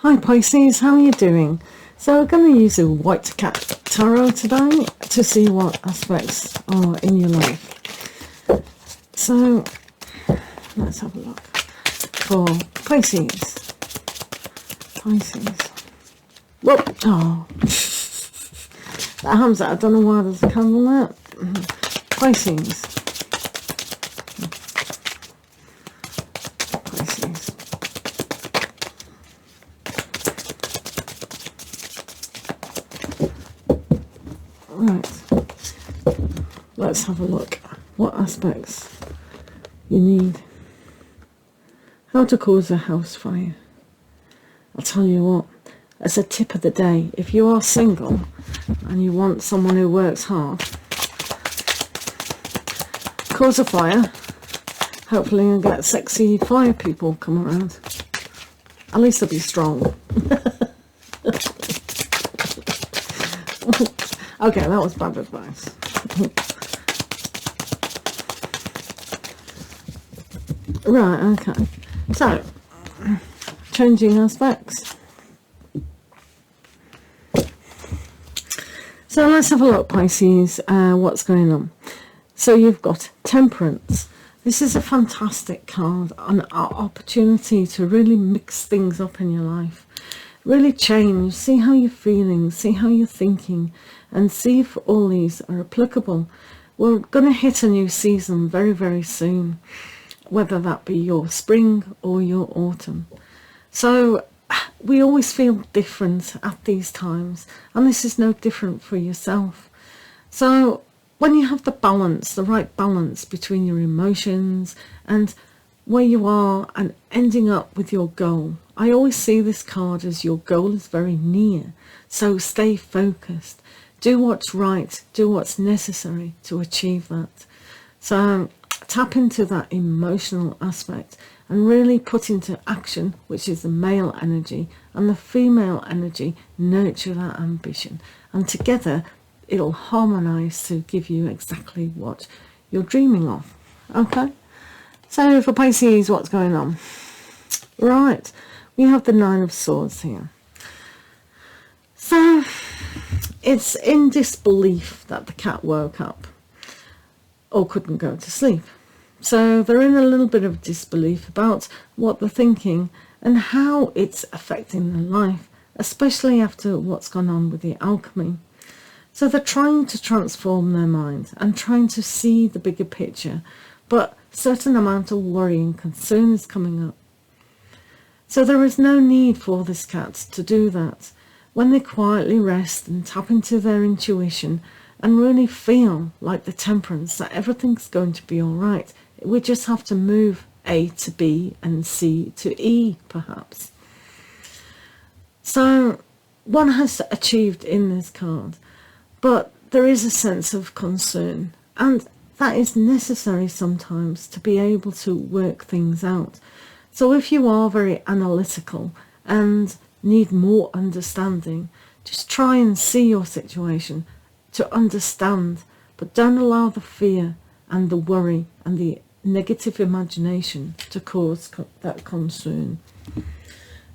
Hi Pisces, how are you doing? So we're going to use a white cat tarot today to see what aspects are in your life. So let's have a look for Pisces. Whoop! Oh, that happens. I don't know why there's a candle there. Pisces. Right, let's have a look. What aspects you need. How to cause a house fire. I'll tell you what, as a tip of the day, if you are single and you want someone who works hard, cause a fire. Hopefully you'll get sexy fire people come around. At least they'll be strong. Okay, that was bad advice. Right, okay. So, changing aspects. So let's have a look, Pisces, what's going on. So you've got Temperance. This is a fantastic card, an opportunity to really mix things up in your life. Really change, see how you're feeling, see how you're thinking, and see if all these are applicable. We're going to hit a new season very, very soon, whether that be your spring or your autumn. So we always feel different at these times, and this is no different for yourself. So when you have the balance, the right balance between your emotions and where you are and ending up with your goal, I always see this card as your goal is very near. So stay focused. Do what's right. Do what's necessary to achieve that. So tap into that emotional aspect and really put into action, which is the male energy, and the female energy nurture that ambition. And together it'll harmonize to give you exactly what you're dreaming of. Okay? So for Pisces, what's going on? Right. We have the Nine of Swords here. So it's in disbelief that the cat woke up or couldn't go to sleep. So they're in a little bit of disbelief about what they're thinking and how it's affecting their life, especially after what's gone on with the alchemy. So they're trying to transform their mind and trying to see the bigger picture, but a certain amount of worry and concern is coming up. So there is no need for this cat to do that. When they quietly rest and tap into their intuition and really feel like the Temperance, that everything's going to be all right. We just have to move A to B and C to E, perhaps. So one has achieved in this card, but there is a sense of concern, and that is necessary sometimes to be able to work things out. So if you are very analytical and need more understanding, just try and see your situation to understand, but don't allow the fear and the worry and the negative imagination to cause that concern.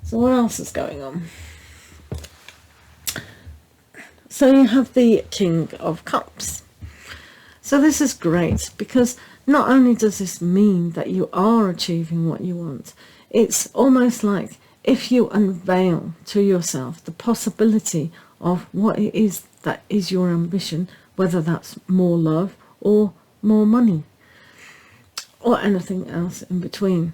So what else is going on? So you have the King of Cups. So this is great because not only does this mean that you are achieving what you want, it's almost like if you unveil to yourself the possibility of what it is that is your ambition, whether that's more love or more money or anything else in between.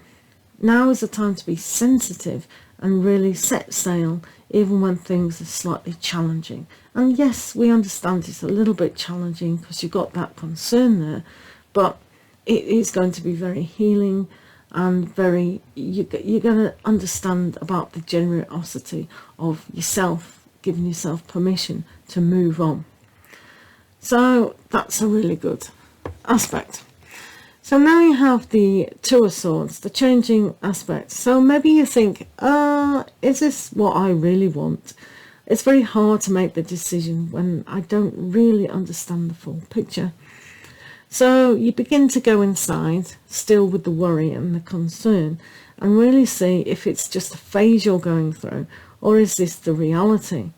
Now is the time to be sensitive and really set sail even when things are slightly challenging. And yes, we understand it's a little bit challenging because you've got that concern there, but it is going to be very healing and very, you're going to understand about the generosity of yourself, giving yourself permission to move on. So that's a really good aspect. So now you have the Two of Swords, the changing aspect. So maybe you think, is this what I really want? It's very hard to make the decision when I don't really understand the full picture. So you begin to go inside, still with the worry and the concern, and really see if it's just a phase you're going through, or is this the reality?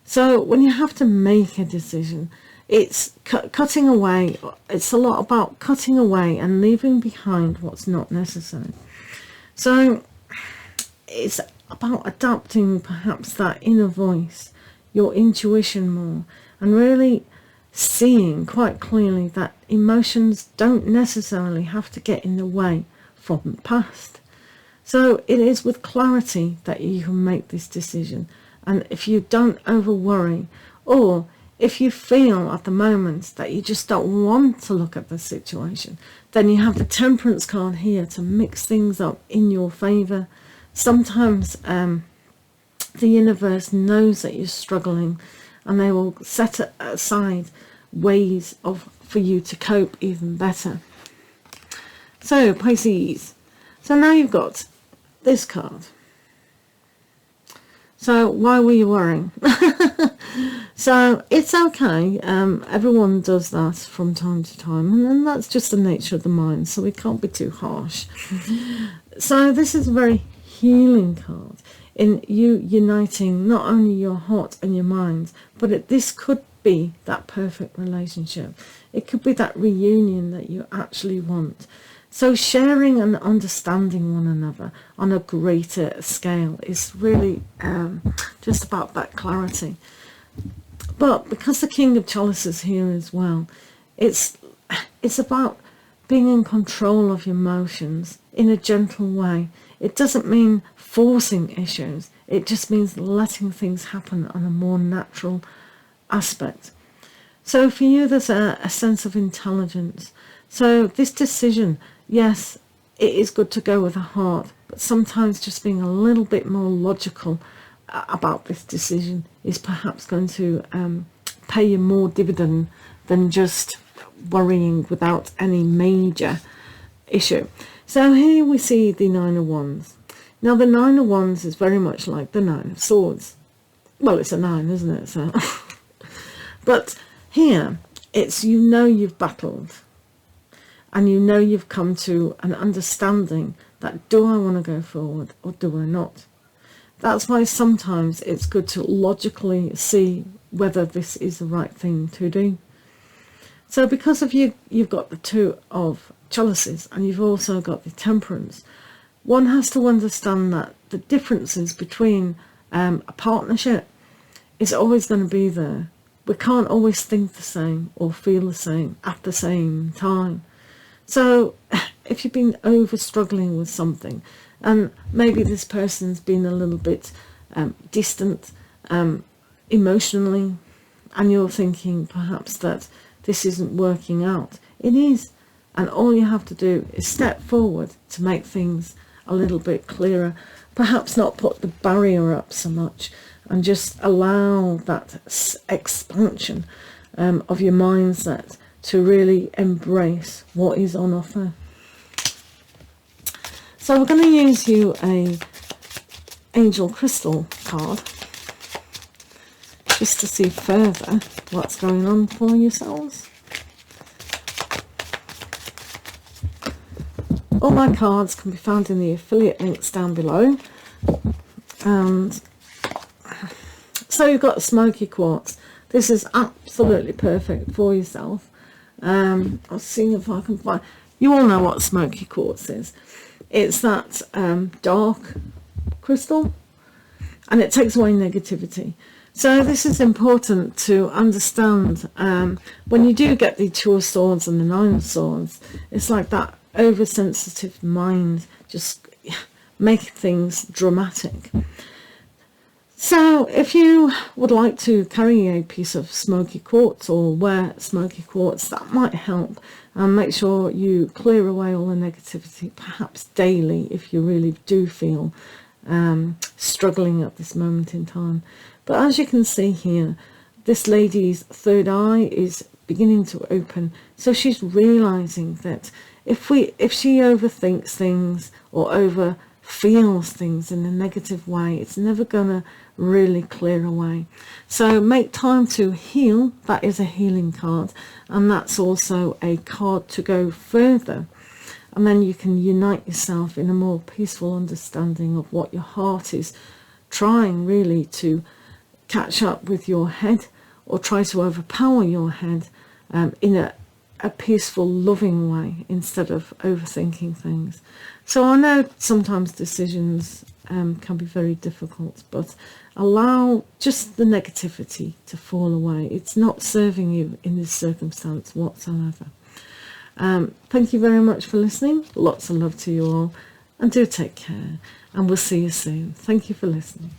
So when you have to make a decision, it's cutting away. It's a lot about cutting away and leaving behind what's not necessary. So it's about adapting perhaps that inner voice, your intuition more, and really seeing quite clearly that emotions don't necessarily have to get in the way from the past. So it is with clarity that you can make this decision. And if you don't over worry, or if you feel at the moment that you just don't want to look at the situation, then you have the Temperance card here to mix things up in your favour. Sometimes the universe knows that you're struggling, and they will set aside ways for you to cope even better. So Pisces, so now you've got this card. So why were you worrying? So it's okay. Everyone does that from time to time, and then that's just the nature of the mind, so we can't be too harsh. So this is a very healing card in you uniting not only your heart and your mind, but this could be that perfect relationship. It could be that reunion that you actually want. So sharing and understanding one another on a greater scale is really just about that clarity. But because the King of Chalice is here as well, it's about being in control of your emotions in a gentle way. It doesn't mean forcing issues. It just means letting things happen on a more natural aspect. So for you, there's a sense of intelligence. So this decision, yes, it is good to go with the heart, but sometimes just being a little bit more logical about this decision is perhaps going to pay you more dividend than just worrying without any major issue. So here we see the Nine of Wands. Now the Nine of Wands is very much like the Nine of Swords. Well, it's a 9, isn't it? So but here it's, you know, you've battled, and you know you've come to an understanding that, do I want to go forward or do I not? That's why sometimes it's good to logically see whether this is the right thing to do. So because of you've got the Two of Chalices, and you've also got the Temperance, one has to understand that the differences between a partnership is always going to be there. We can't always think the same or feel the same at the same time. So if you've been over struggling with something, and maybe this person's been a little bit distant emotionally, and you're thinking perhaps that this isn't working out, it is. And all you have to do is step forward to make things a little bit clearer. Perhaps not put the barrier up so much, and just allow that expansion of your mindset to really embrace what is on offer. So we're going to use you a Angel Crystal card just to see further what's going on for yourselves. All my cards can be found in the affiliate links down below. And so you've got smoky quartz. This is absolutely perfect for yourself. I'll see if I can find, you all know what smoky quartz is. It's that dark crystal, and it takes away negativity. So this is important to understand. When you do get the Two of Swords and the Nine of Swords, it's like that oversensitive mind just make things dramatic. So if you would like to carry a piece of smoky quartz or wear smoky quartz, that might help. And make sure you clear away all the negativity, perhaps daily, if you really do feel struggling at this moment in time. But as you can see here, this lady's third eye is beginning to open. So she's realizing that if she overthinks things or over feels things in a negative way, it's never gonna really clear away. So make time to heal. That is a healing card, and that's also a card to go further, and then you can unite yourself in a more peaceful understanding of what your heart is trying really to catch up with your head or try to overpower your head in a peaceful, loving way instead of overthinking things. So I know sometimes decisions can be very difficult, but allow just the negativity to fall away. It's not serving you in this circumstance whatsoever. Thank you very much for listening. Lots of love to you all, and do take care, and we'll see you soon. Thank you for listening.